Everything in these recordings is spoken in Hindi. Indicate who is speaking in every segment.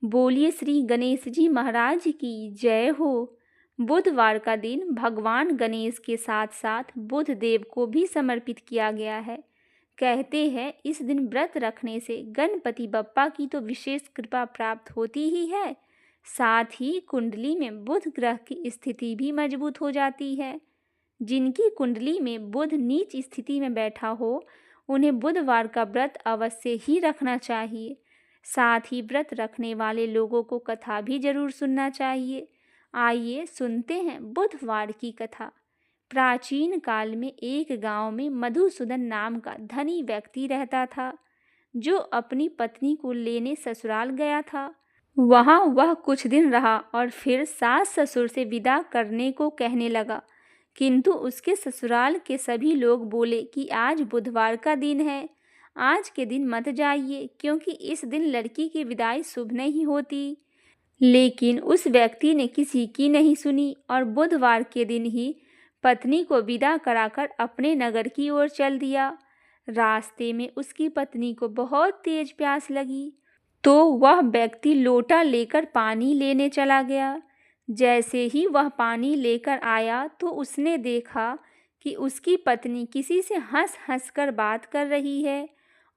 Speaker 1: बोलिए श्री गणेश जी महाराज की जय हो। बुधवार का दिन भगवान गणेश के साथ साथ बुध देव को भी समर्पित किया गया है। कहते हैं इस दिन व्रत रखने से गणपति बप्पा की तो विशेष कृपा प्राप्त होती ही है, साथ ही कुंडली में बुध ग्रह की स्थिति भी मजबूत हो जाती है। जिनकी कुंडली में बुध नीच स्थिति में बैठा हो, उन्हें बुधवार का व्रत अवश्य ही रखना चाहिए। साथ ही व्रत रखने वाले लोगों को कथा भी जरूर सुनना चाहिए। आइए सुनते हैं बुधवार की कथा। प्राचीन काल में एक गांव में मधुसूदन नाम का धनी व्यक्ति रहता था, जो अपनी पत्नी को लेने ससुराल गया था। वहां वह कुछ दिन रहा और फिर सास ससुर से विदा करने को कहने लगा, किंतु उसके ससुराल के सभी लोग बोले कि आज बुधवार का दिन है, आज के दिन मत जाइए, क्योंकि इस दिन लड़की की विदाई शुभ नहीं होती। लेकिन उस व्यक्ति ने किसी की नहीं सुनी और बुधवार के दिन ही पत्नी को विदा कराकर अपने नगर की ओर चल दिया। रास्ते में उसकी पत्नी को बहुत तेज प्यास लगी, तो वह व्यक्ति लोटा लेकर पानी लेने चला गया। जैसे ही वह पानी लेकर आया तो उसने देखा कि उसकी पत्नी किसी से हंस हंस कर बात कर रही है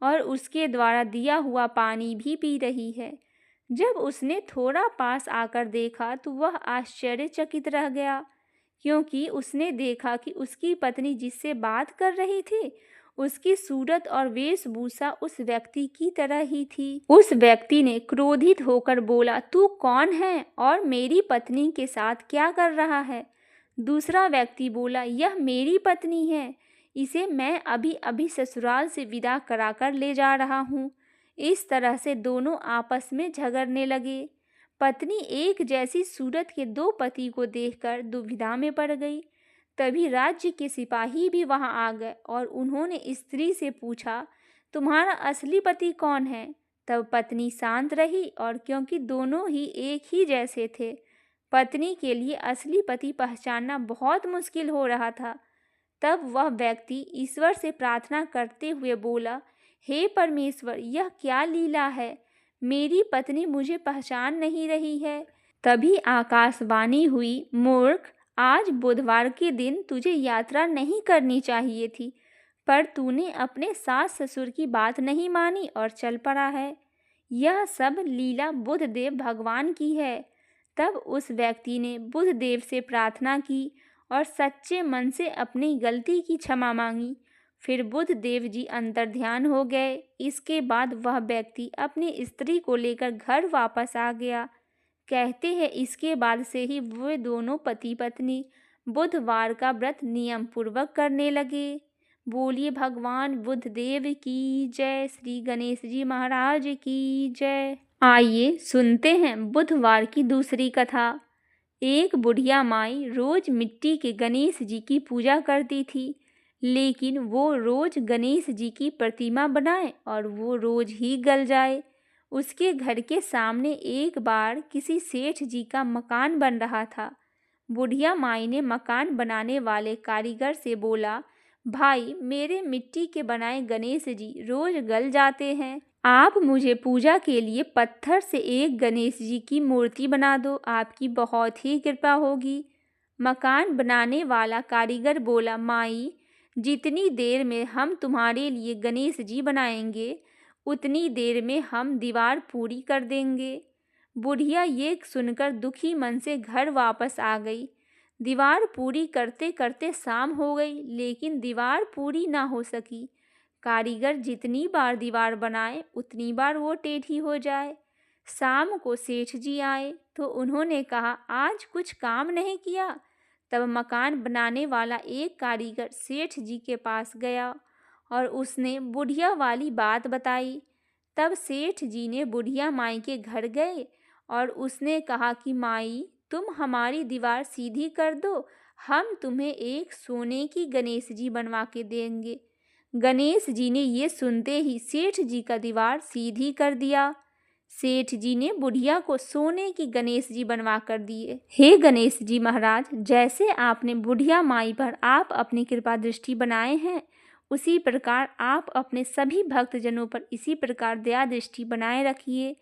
Speaker 1: और उसके द्वारा दिया हुआ पानी भी पी रही है। जब उसने थोड़ा पास आकर देखा तो वह आश्चर्यचकित रह गया, क्योंकि उसने देखा कि उसकी पत्नी जिससे बात कर रही थी, उसकी सूरत और वेशभूषा उस व्यक्ति की तरह ही थी। उस व्यक्ति ने क्रोधित होकर बोला, तू कौन है और मेरी पत्नी के साथ क्या कर रहा है? दूसरा व्यक्ति बोला, यह मेरी पत्नी है, इसे मैं अभी अभी ससुराल से विदा कराकर ले जा रहा हूँ। इस तरह से दोनों आपस में झगड़ने लगे। पत्नी एक जैसी सूरत के दो पति को देखकर दुविधा में पड़ गई। तभी राज्य के सिपाही भी वहां आ गए और उन्होंने स्त्री से पूछा, तुम्हारा असली पति कौन है? तब पत्नी शांत रही, और क्योंकि दोनों ही एक ही जैसे थे, पत्नी के लिए असली पति पहचानना बहुत मुश्किल हो रहा था। तब वह व्यक्ति ईश्वर से प्रार्थना करते हुए बोला, हे परमेश्वर, यह क्या लीला है? मेरी पत्नी मुझे पहचान नहीं रही है। तभी आकाशवाणी हुई, मूर्ख, आज बुधवार के दिन तुझे यात्रा नहीं करनी चाहिए थी, पर तूने अपने सास ससुर की बात नहीं मानी और चल पड़ा है। यह सब लीला बुधदेव भगवान की है। तब उस व्यक्ति ने बुधदेव से प्रार्थना की और सच्चे मन से अपनी गलती की क्षमा मांगी। फिर बुधदेव जी अंतर्ध्यान हो गए। इसके बाद वह व्यक्ति अपनी स्त्री को लेकर घर वापस आ गया। कहते हैं इसके बाद से ही वे दोनों पति पत्नी बुधवार का व्रत नियम पूर्वक करने लगे। बोलिए भगवान बुधदेव की जय, श्री गणेश जी महाराज की जय। आइए सुनते हैं बुधवार की दूसरी कथा। एक बुढ़िया माई रोज मिट्टी के गणेश जी की पूजा करती थी, लेकिन वो रोज गणेश जी की प्रतिमा बनाए और वो रोज ही गल जाए। उसके घर के सामने एक बार किसी सेठ जी का मकान बन रहा था। बुढ़िया माई ने मकान बनाने वाले कारीगर से बोला, भाई, मेरे मिट्टी के बनाए गणेश जी रोज गल जाते हैं, आप मुझे पूजा के लिए पत्थर से एक गणेश जी की मूर्ति बना दो, आपकी बहुत ही कृपा होगी। मकान बनाने वाला कारीगर बोला, माई, जितनी देर में हम तुम्हारे लिए गणेश जी बनाएंगे, उतनी देर में हम दीवार पूरी कर देंगे। बुढ़िया ये सुनकर दुखी मन से घर वापस आ गई। दीवार पूरी करते करते शाम हो गई, लेकिन दीवार पूरी ना हो सकी। कारीगर जितनी बार दीवार बनाए, उतनी बार वो टेढ़ी हो जाए। शाम को सेठ जी आए तो उन्होंने कहा, आज कुछ काम नहीं किया? तब मकान बनाने वाला एक कारीगर सेठ जी के पास गया और उसने बुढ़िया वाली बात बताई। तब सेठ जी ने बुढ़िया माई के घर गए और उसने कहा कि माई, तुम हमारी दीवार सीधी कर दो, हम तुम्हें एक सोने की गणेश जी बनवा के देंगे। गणेश जी ने ये सुनते ही सेठ जी का दीवार सीधी कर दिया। सेठ जी ने बुढ़िया को सोने की गणेश जी बनवा कर दिए। हे गणेश जी महाराज, जैसे आपने बुढ़िया माई पर आप अपनी कृपा दृष्टि बनाए हैं, उसी प्रकार आप अपने सभी भक्तजनों पर इसी प्रकार दया दृष्टि बनाए रखिए।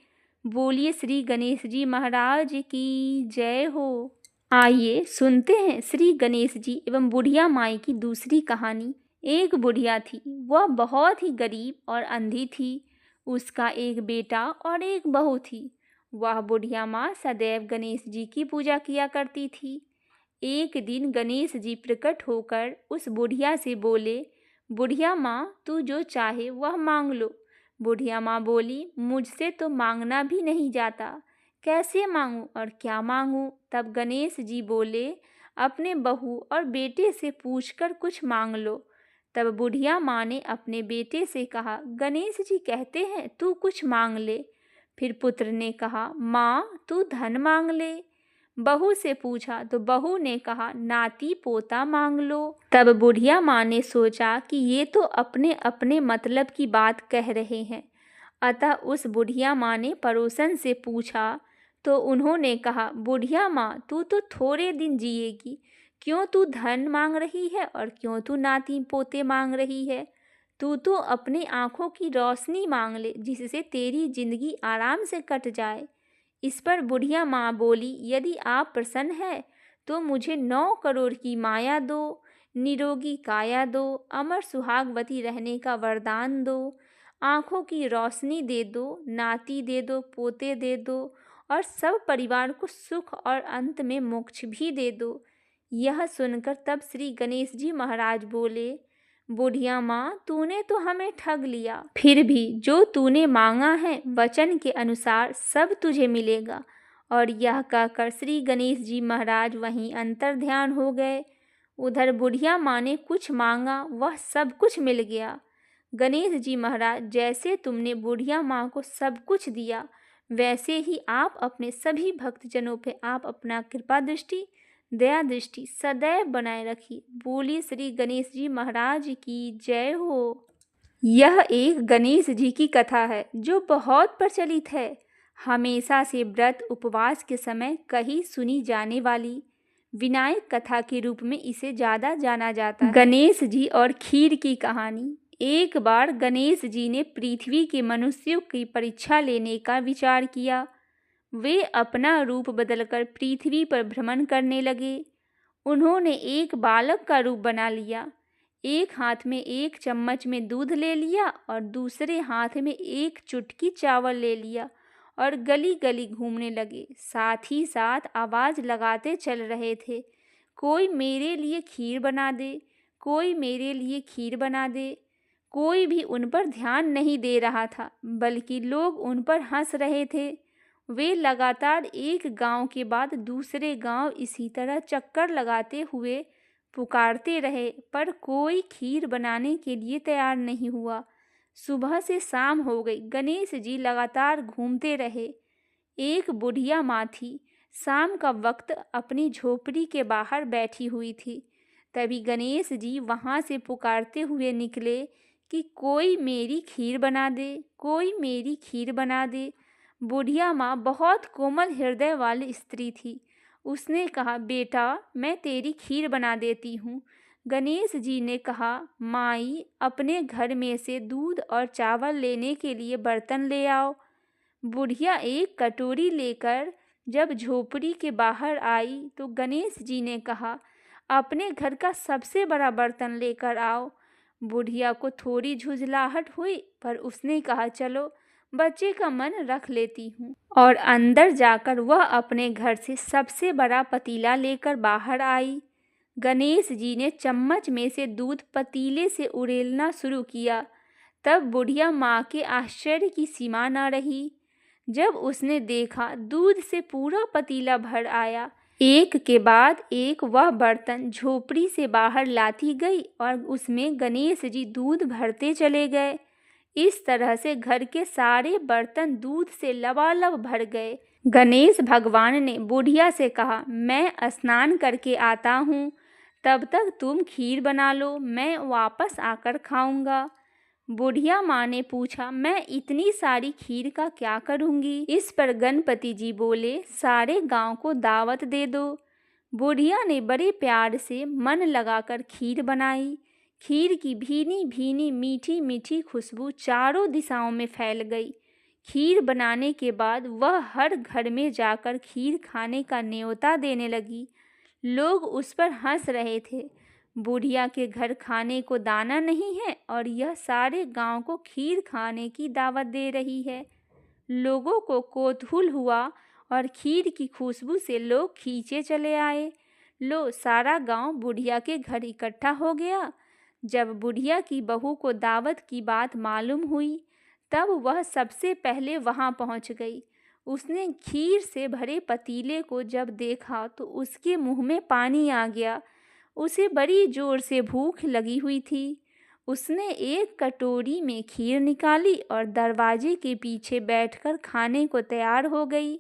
Speaker 1: बोलिए श्री गणेश जी महाराज की जय हो। आइए सुनते हैं श्री गणेश जी एवं बुढ़िया माई की दूसरी कहानी। एक बुढ़िया थी, वह बहुत ही गरीब और अंधी थी। उसका एक बेटा और एक बहू थी। वह बुढ़िया माँ सदैव गणेश जी की पूजा किया करती थी। एक दिन गणेश जी प्रकट होकर उस बुढ़िया से बोले, बुढ़िया माँ, तू जो चाहे वह मांग लो। बुढ़िया माँ बोली, मुझसे तो मांगना भी नहीं जाता, कैसे मांगूं और क्या मांगूं। तब गणेश जी बोले, अपने बहू और बेटे से पूछकर कुछ मांग लो। तब बुढ़िया माँ ने अपने बेटे से कहा, गणेश जी कहते हैं तू कुछ मांग ले। फिर पुत्र ने कहा, माँ तू धन मांग ले। बहू से पूछा तो बहू ने कहा, नाती पोता मांग लो। तब बुढ़िया माँ ने सोचा कि ये तो अपने अपने मतलब की बात कह रहे हैं। अतः उस बुढ़िया माँ ने पड़ोसन से पूछा तो उन्होंने कहा, बुढ़िया माँ तू तो थोड़े दिन जिएगी, क्यों तू धन मांग रही है और क्यों तू नाती पोते मांग रही है। तू तो अपनी आंखों की रोशनी मांग ले, जिससे तेरी जिंदगी आराम से कट जाए। इस पर बुढ़िया माँ बोली, यदि आप प्रसन्न हैं तो मुझे 9 करोड़ की माया दो, निरोगी काया दो, अमर सुहागवती रहने का वरदान दो, आँखों की रोशनी दे दो, नाती दे दो, पोते दे दो और सब परिवार को सुख और अंत में मोक्ष भी दे दो। यह सुनकर तब श्री गणेश जी महाराज बोले, बुढ़िया माँ तूने तो हमें ठग लिया, फिर भी जो तूने मांगा है वचन के अनुसार सब तुझे मिलेगा। और यह कहकर श्री गणेश जी महाराज वहीं अंतर ध्यान हो गए। उधर बुढ़िया माँ ने कुछ मांगा, वह सब कुछ मिल गया। गणेश जी महाराज, जैसे तुमने बुढ़िया माँ को सब कुछ दिया, वैसे ही आप अपने सभी भक्तजनों पे आप अपना कृपा दृष्टि, दया दृष्टि सदैव बनाए रखिए। बोलिए श्री गणेश जी महाराज की जय हो। यह एक गणेश जी की कथा है जो बहुत प्रचलित है। हमेशा से व्रत उपवास के समय कहीं सुनी जाने वाली विनायक कथा के रूप में इसे ज़्यादा जाना जाता है। गणेश जी और खीर की कहानी। एक बार गणेश जी ने पृथ्वी के मनुष्यों की परीक्षा लेने का विचार किया। वे अपना रूप बदलकर पृथ्वी पर भ्रमण करने लगे। उन्होंने एक बालक का रूप बना लिया। एक हाथ में एक चम्मच में दूध ले लिया और दूसरे हाथ में एक चुटकी चावल ले लिया और गली गली घूमने लगे। साथ ही साथ आवाज़ लगाते चल रहे थे, कोई मेरे लिए खीर बना दे, कोई मेरे लिए खीर बना दे। कोई भी उन पर ध्यान नहीं दे रहा था, बल्कि लोग उन पर हंस रहे थे। वे लगातार एक गांव के बाद दूसरे गांव इसी तरह चक्कर लगाते हुए पुकारते रहे, पर कोई खीर बनाने के लिए तैयार नहीं हुआ। सुबह से शाम हो गई, गणेश जी लगातार घूमते रहे। एक बुढ़िया माँ थी, शाम का वक्त अपनी झोपड़ी के बाहर बैठी हुई थी। तभी गणेश जी वहाँ से पुकारते हुए निकले कि कोई मेरी खीर बना दे, कोई मेरी खीर बना दे। बुढ़िया माँ बहुत कोमल हृदय वाली स्त्री थी। उसने कहा, बेटा मैं तेरी खीर बना देती हूँ। गणेश जी ने कहा, माई अपने घर में से दूध और चावल लेने के लिए बर्तन ले आओ। बुढ़िया एक कटोरी लेकर जब झोपड़ी के बाहर आई तो गणेश जी ने कहा, अपने घर का सबसे बड़ा बर्तन लेकर आओ। बुढ़िया को थोड़ी झुंझलाहट हुई, पर उसने कहा, चलो बच्चे का मन रख लेती हूँ। और अंदर जाकर वह अपने घर से सबसे बड़ा पतीला लेकर बाहर आई। गणेश जी ने चम्मच में से दूध पतीले से उड़ेलना शुरू किया। तब बुढ़िया माँ के आश्चर्य की सीमा न रही जब उसने देखा दूध से पूरा पतीला भर आया। एक के बाद एक वह बर्तन झोपड़ी से बाहर लाती गई और उसमें गणेश जी दूध भरते चले गए। इस तरह से घर के सारे बर्तन दूध से लबालब भर गए। गणेश भगवान ने बुढ़िया से कहा, मैं स्नान करके आता हूँ, तब तक तुम खीर बना लो, मैं वापस आकर खाऊंगा। बुढ़िया माँ ने पूछा, मैं इतनी सारी खीर का क्या करूँगी। इस पर गणपति जी बोले, सारे गांव को दावत दे दो। बुढ़िया ने बड़े प्यार से मन लगाकर खीर बनाई। खीर की भीनी भीनी मीठी मीठी खुशबू चारों दिशाओं में फैल गई। खीर बनाने के बाद वह हर घर में जाकर खीर खाने का न्योता देने लगी। लोग उस पर हंस रहे थे। बुढ़िया के घर खाने को दाना नहीं है और यह सारे गांव को खीर खाने की दावत दे रही है। लोगों को कौतूहल हुआ और खीर की खुशबू से लोग खींचे चले आए। लो, सारा गांव बुढ़िया के घर इकट्ठा हो गया। जब बुढ़िया की बहू को दावत की बात मालूम हुई, तब वह सबसे पहले वहां पहुंच गई। उसने खीर से भरे पतीले को जब देखा तो उसके मुंह में पानी आ गया। उसे बड़ी जोर से भूख लगी हुई थी। उसने एक कटोरी में खीर निकाली और दरवाजे के पीछे बैठकर खाने को तैयार हो गई।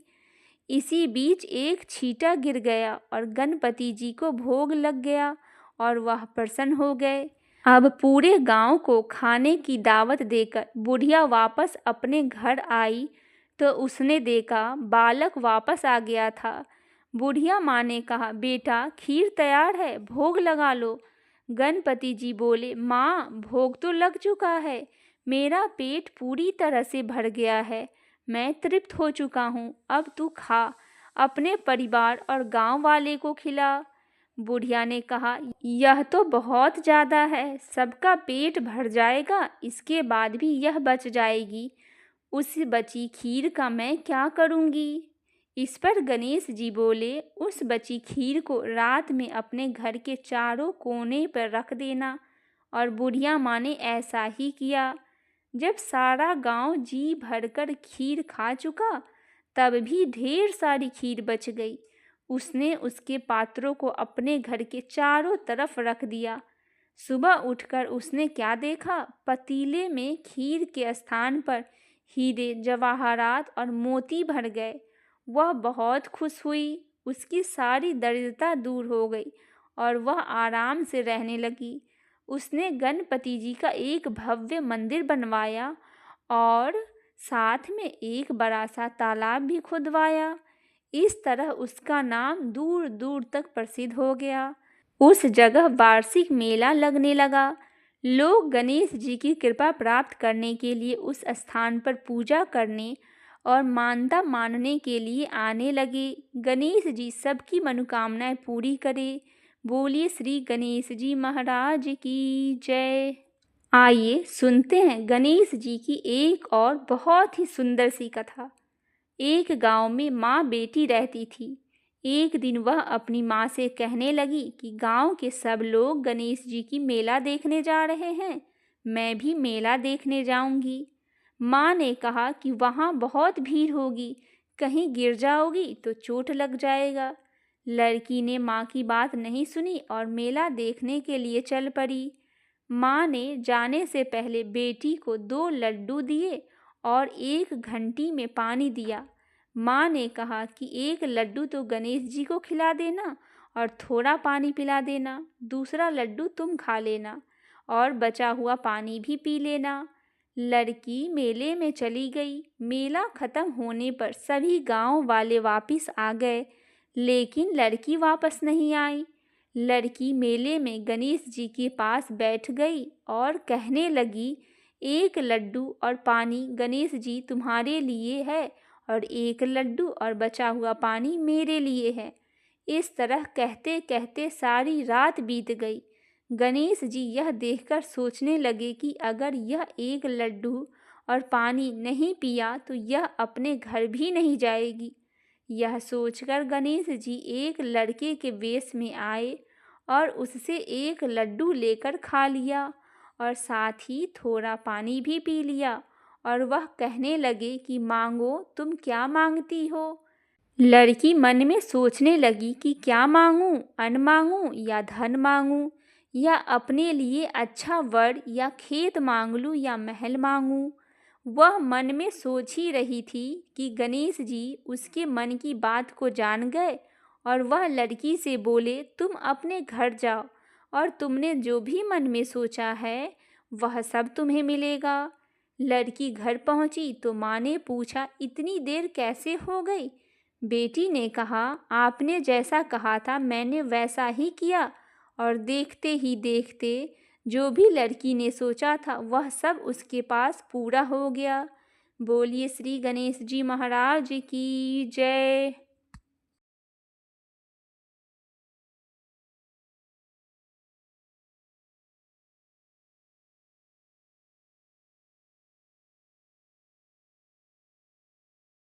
Speaker 1: इसी बीच एक छींटा गिर गया और गणपति जी को भोग लग गया और वह प्रसन्न हो गए। अब पूरे गांव को खाने की दावत देकर बुढ़िया वापस अपने घर आई तो उसने देखा बालक वापस आ गया था। बुढ़िया माँ ने कहा, बेटा खीर तैयार है, भोग लगा लो। गणपति जी बोले, माँ भोग तो लग चुका है, मेरा पेट पूरी तरह से भर गया है, मैं तृप्त हो चुका हूँ, अब तू खा, अपने परिवार और गांव वाले को खिला। बुढ़िया ने कहा, यह तो बहुत ज़्यादा है, सबका पेट भर जाएगा, इसके बाद भी यह बच जाएगी। उस बची खीर का मैं क्या करूँगी? इस पर गणेश जी बोले, उस बची खीर को रात में अपने घर के चारों कोने पर रख देना। और बुढ़िया माँ ने ऐसा ही किया। जब सारा गांव जी भरकर खीर खा चुका, तब भी ढेर सारी खीर बच गई। उसने उसके पात्रों को अपने घर के चारों तरफ रख दिया। सुबह उठकर उसने क्या देखा? पतीले में खीर के स्थान पर हीरे, जवाहरात और मोती भर गए। वह बहुत खुश हुई। उसकी सारी दरिद्रता दूर हो गई और वह आराम से रहने लगी। उसने गणपति जी का एक भव्य मंदिर बनवाया और साथ में एक बड़ा सा तालाब भी खुदवाया। इस तरह उसका नाम दूर दूर तक प्रसिद्ध हो गया। उस जगह वार्षिक मेला लगने लगा। लोग गणेश जी की कृपा प्राप्त करने के लिए उस स्थान पर पूजा करने और मानता मानने के लिए आने लगे। गणेश जी सबकी मनोकामनाएं पूरी करे। बोलिए श्री गणेश जी महाराज की जय। आइए सुनते हैं गणेश जी की एक और बहुत ही सुंदर सी कथा। एक गांव में माँ बेटी रहती थी। एक दिन वह अपनी माँ से कहने लगी कि गांव के सब लोग गणेश जी की मेला देखने जा रहे हैं, मैं भी मेला देखने जाऊंगी। माँ ने कहा कि वहाँ बहुत भीड़ होगी, कहीं गिर जाओगी तो चोट लग जाएगा। लड़की ने माँ की बात नहीं सुनी और मेला देखने के लिए चल पड़ी। माँ ने जाने से पहले बेटी को 2 लड्डू दिए और एक घंटी में पानी दिया। माँ ने कहा कि एक लड्डू तो गणेश जी को खिला देना और थोड़ा पानी पिला देना, दूसरा लड्डू तुम खा लेना और बचा हुआ पानी भी पी लेना। लड़की मेले में चली गई। मेला खत्म होने पर सभी गांव वाले वापस आ गए, लेकिन लड़की वापस नहीं आई। लड़की मेले में गणेश जी के पास बैठ गई और कहने लगी, एक लड्डू और पानी गणेश जी तुम्हारे लिए है और एक लड्डू और बचा हुआ पानी मेरे लिए है। इस तरह कहते कहते सारी रात बीत गई। गणेश जी यह देखकर सोचने लगे कि अगर यह एक लड्डू और पानी नहीं पिया तो यह अपने घर भी नहीं जाएगी। यह सोचकर गणेश जी एक लड़के के वेश में आए और उससे एक लड्डू लेकर खा लिया और साथ ही थोड़ा पानी भी पी लिया और वह कहने लगे कि मांगो, तुम क्या मांगती हो? लड़की मन में सोचने लगी कि क्या मांगूं, अन्न मांगूं या धन मांगूं, या अपने लिए अच्छा वर या खेत मांग लूं या महल मांगूं। वह मन में सोच ही रही थी कि गणेश जी उसके मन की बात को जान गए और वह लड़की से बोले, तुम अपने घर जाओ और तुमने जो भी मन में सोचा है वह सब तुम्हें मिलेगा। लड़की घर पहुंची तो माँ ने पूछा, इतनी देर कैसे हो गई? बेटी ने कहा, आपने जैसा कहा था मैंने वैसा ही किया और देखते ही देखते जो भी लड़की ने सोचा था वह सब उसके पास पूरा हो गया। बोलिए श्री गणेश जी महाराज की जय।